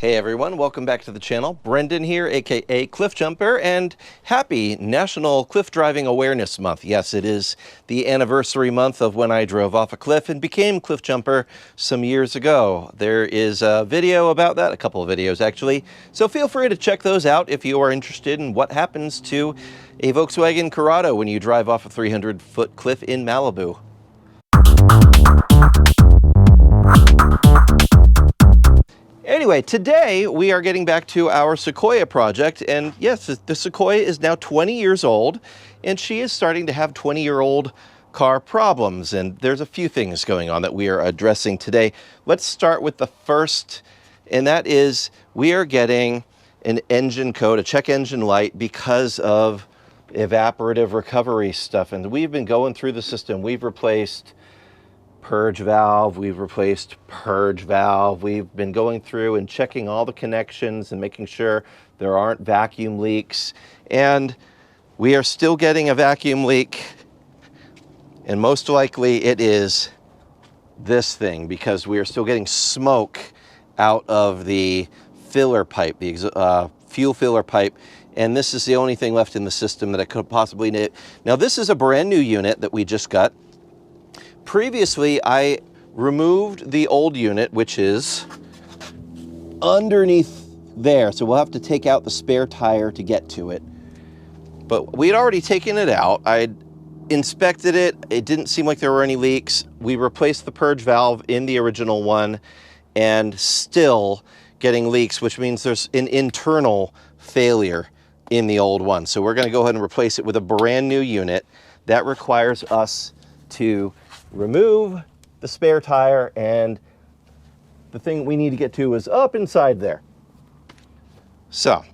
Hey everyone, welcome back to the channel. Brendan here, aka Cliff Jumper, and happy National Cliff Driving Awareness Month. Yes, it is the anniversary month of when I drove off a cliff and became Cliff Jumper some years ago. There is a video about that, a couple of videos actually, so feel free to check those out if you are interested in what happens to a Volkswagen Corrado when you drive off a 300-foot cliff in Malibu. Anyway, today we are getting back to our Sequoia project, and yes, the Sequoia is now 20 years old, and she is starting to have 20-year-old car problems, and there's a few things going on that we are addressing today. Let's start with the first, and that is we are getting an engine code, a check engine light, because of evaporative recovery stuff, and we've been going through the system. We've replaced purge valve, we've replaced purge valve, we've been going through and checking all the connections and making sure there aren't vacuum leaks, and we are still getting a vacuum leak, and most likely it is this thing, because we are still getting smoke out of the filler pipe, the fuel filler pipe, and this is the only thing left in the system that it could possibly need. Now this is a brand new unit that we just got. Previously, I removed the old unit, which is underneath there, so we'll have to take out the spare tire to get to it. But we'd already taken it out. I'd inspected it. It didn't seem like there were any leaks. We replaced the purge valve in the original one, and still getting leaks, which means there's an internal failure in the old one. So we're going to go ahead and replace it with a brand new unit. That requires us to remove the spare tire, and the thing we need to get to is up inside there. So,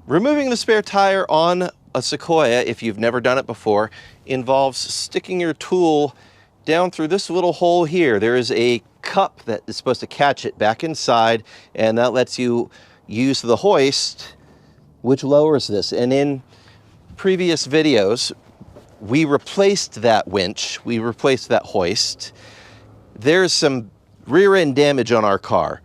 removing the spare tire on a Sequoia, if you've never done it before, involves sticking your tool down through this little hole here. There is a cup that is supposed to catch it back inside, and that lets you use the hoist, which lowers this. And in previous videos, we replaced that winch, we replaced that hoist. There's some rear end damage on our car.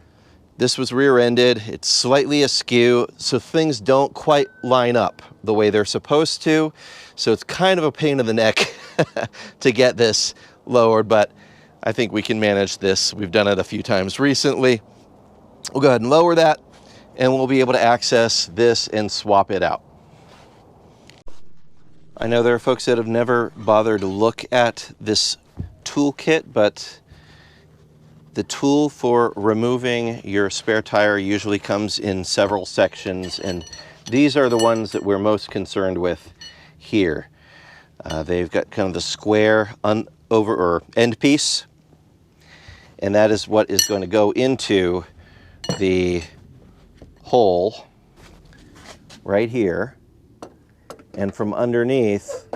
This was rear ended, it's slightly askew, so things don't quite line up the way they're supposed to. So it's kind of a pain in the neck to get this lowered, but I think we can manage this. We've done it a few times recently. We'll go ahead and lower that, and we'll be able to access this and swap it out. I know there are folks that have never bothered to look at this toolkit, but the tool for removing your spare tire usually comes in several sections, and these are the ones that we're most concerned with here. They've got kind of the square end piece, and that is what is going to go into the hole right here. And from underneath,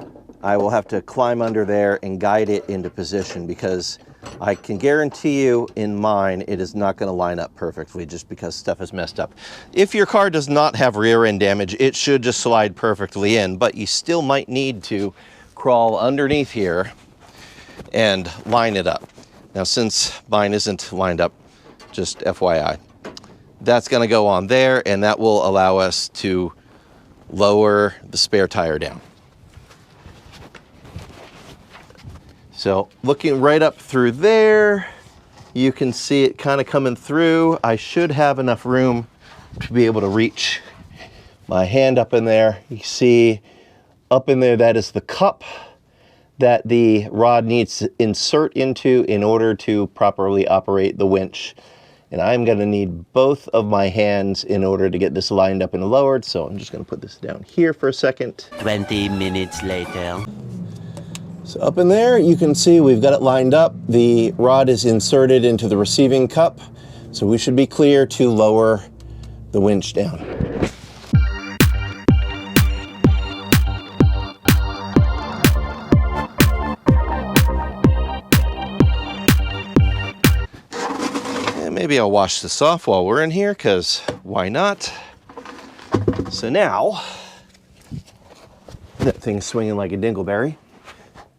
I will have to climb under there and guide it into position, because I can guarantee you in mine, it is not going to line up perfectly just because stuff is messed up. If your car does not have rear end damage, it should just slide perfectly in, but you still might need to crawl underneath here and line it up. Now, since mine isn't lined up, just FYI, that's going to go on there, and that will allow us to lower the spare tire down. So looking right up through there, you can see it kind of coming through. I should have enough room to be able to reach my hand up in there. You see up in there, that is the cup that the rod needs to insert into in order to properly operate the winch. And I'm going to need both of my hands in order to get this lined up and lowered. So I'm just going to put this down here for a second. 20 minutes later. So up in there, you can see we've got it lined up. The rod is inserted into the receiving cup. So we should be clear to lower the winch down. Maybe I'll wash this off while we're in here, because why not? So now, that thing's swinging like a dingleberry.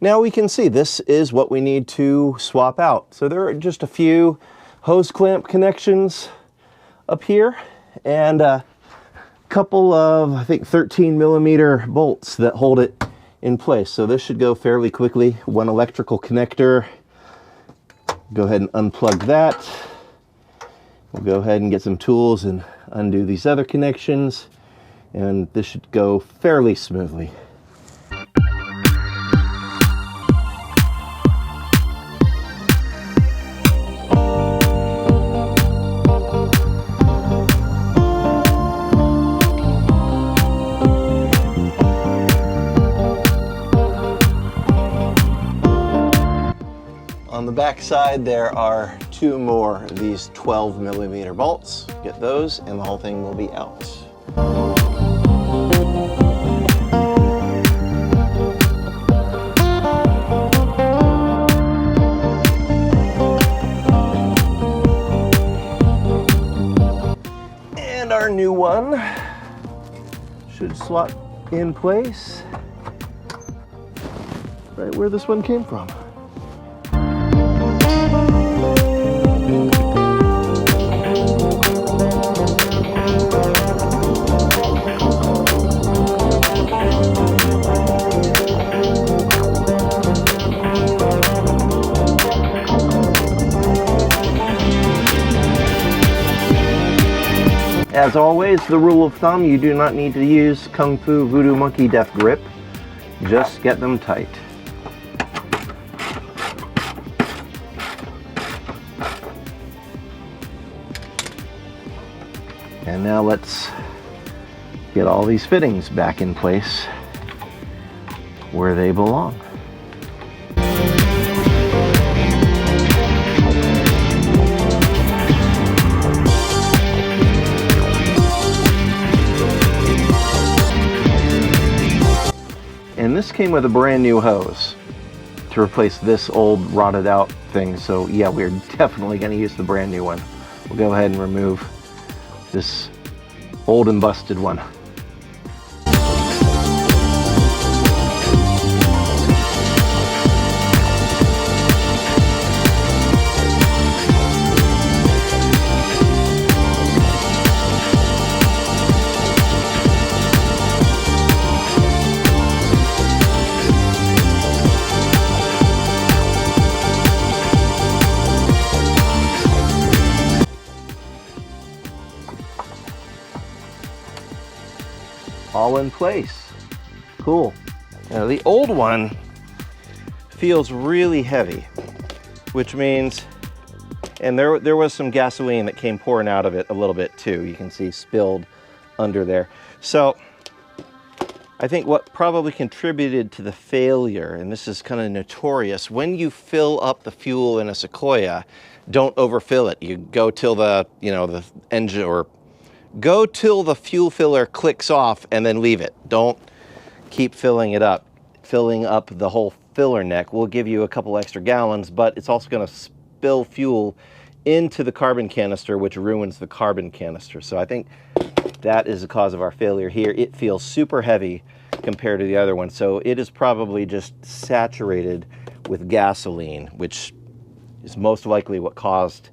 Now we can see this is what we need to swap out. So there are just a few hose clamp connections up here, and a couple of, I think, 13mm bolts that hold it in place. So this should go fairly quickly. One electrical connector. Go ahead and unplug that. We'll go ahead and get some tools and undo these other connections, and this should go fairly smoothly. On the back side, there are 2 more of these 12mm bolts. Get those, and the whole thing will be out. And our new one should slot in place right where this one came from. As always, the rule of thumb, you do not need to use Kung Fu Voodoo Monkey Death Grip. Just get them tight. And now let's get all these fittings back in place where they belong. And this came with a brand new hose to replace this old rotted out thing. So yeah, we're definitely going to use the brand new one. We'll go ahead and remove this old and busted one. All in place. Cool. Now the old one feels really heavy, which means, and there was some gasoline that came pouring out of it a little bit too. You can see spilled under there. So I think what probably contributed to the failure, and this is kind of notorious, when you fill up the fuel in a Sequoia, don't overfill it. You go till the, the engine, or go till the fuel filler clicks off and then leave it. Don't keep filling it up. Filling up the whole filler neck will give you a couple extra gallons, but it's also going to spill fuel into the carbon canister, which ruins the carbon canister. So I think that is the cause of our failure here. It feels super heavy compared to the other one. So it is probably just saturated with gasoline, which is most likely what caused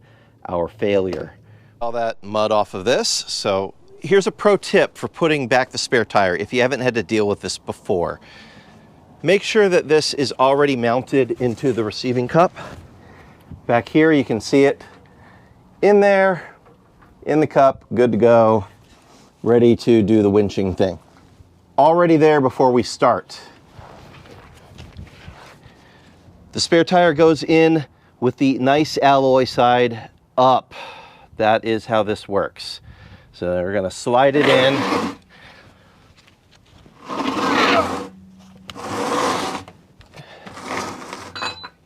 our failure. All that mud off of this. So here's a pro tip for putting back the spare tire if you haven't had to deal with this before. Make sure that this is already mounted into the receiving cup. Back here you can see it in there, in the cup, good to go, ready to do the winching thing. Already there before we start. The spare tire goes in with the nice alloy side up. That is how this works. So we're going to slide it in.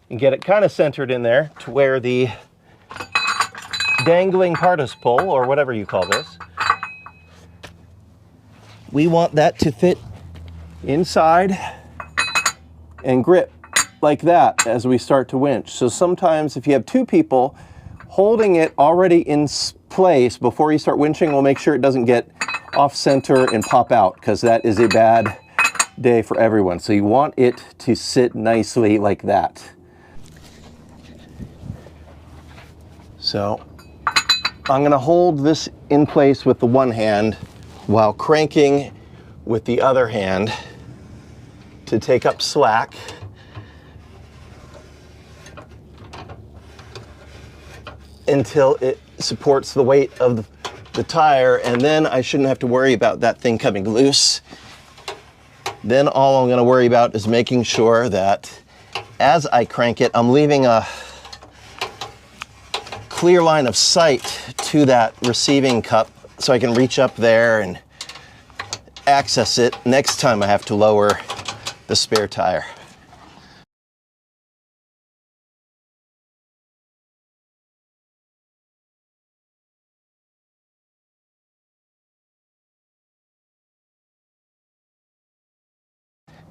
And get it kind of centered in there to where the dangling partice pole, or whatever you call this, we want that to fit inside and grip like that as we start to winch. So sometimes if you have two people, holding it already in place before you start winching will make sure it doesn't get off center and pop out, because that is a bad day for everyone. So you want it to sit nicely like that. So I'm going to hold this in place with the one hand while cranking with the other hand to take up slack. Until it supports the weight of the tire, and then I shouldn't have to worry about that thing coming loose. Then all I'm going to worry about is making sure that as I crank it, I'm leaving a clear line of sight to that receiving cup so I can reach up there and access it next time I have to lower the spare tire.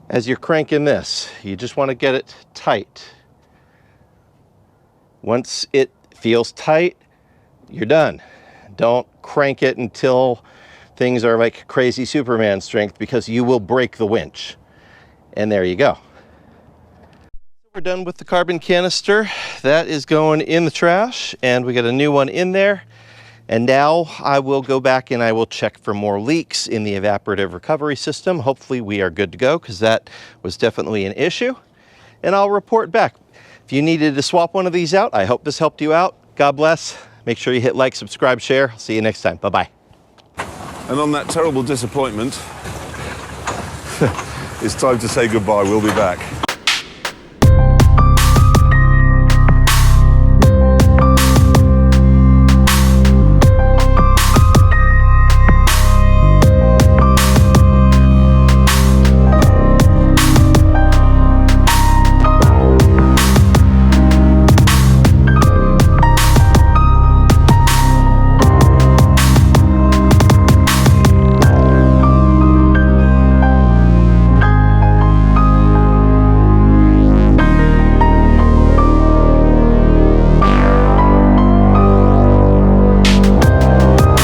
As you're cranking this, you just want to get it tight. Once it feels tight, you're done. Don't crank it until things are like crazy Superman strength, because you will break the winch. And there you go. We're done with the carbon canister. That is going in the trash, and we got a new one in there. And now I will go back and I will check for more leaks in the evaporative recovery system. Hopefully we are good to go, because that was definitely an issue. And I'll report back. If you needed to swap one of these out, I hope this helped you out. God bless. Make sure you hit like, subscribe, share. See you next time. Bye-bye. And on that terrible disappointment, it's time to say goodbye. We'll be back.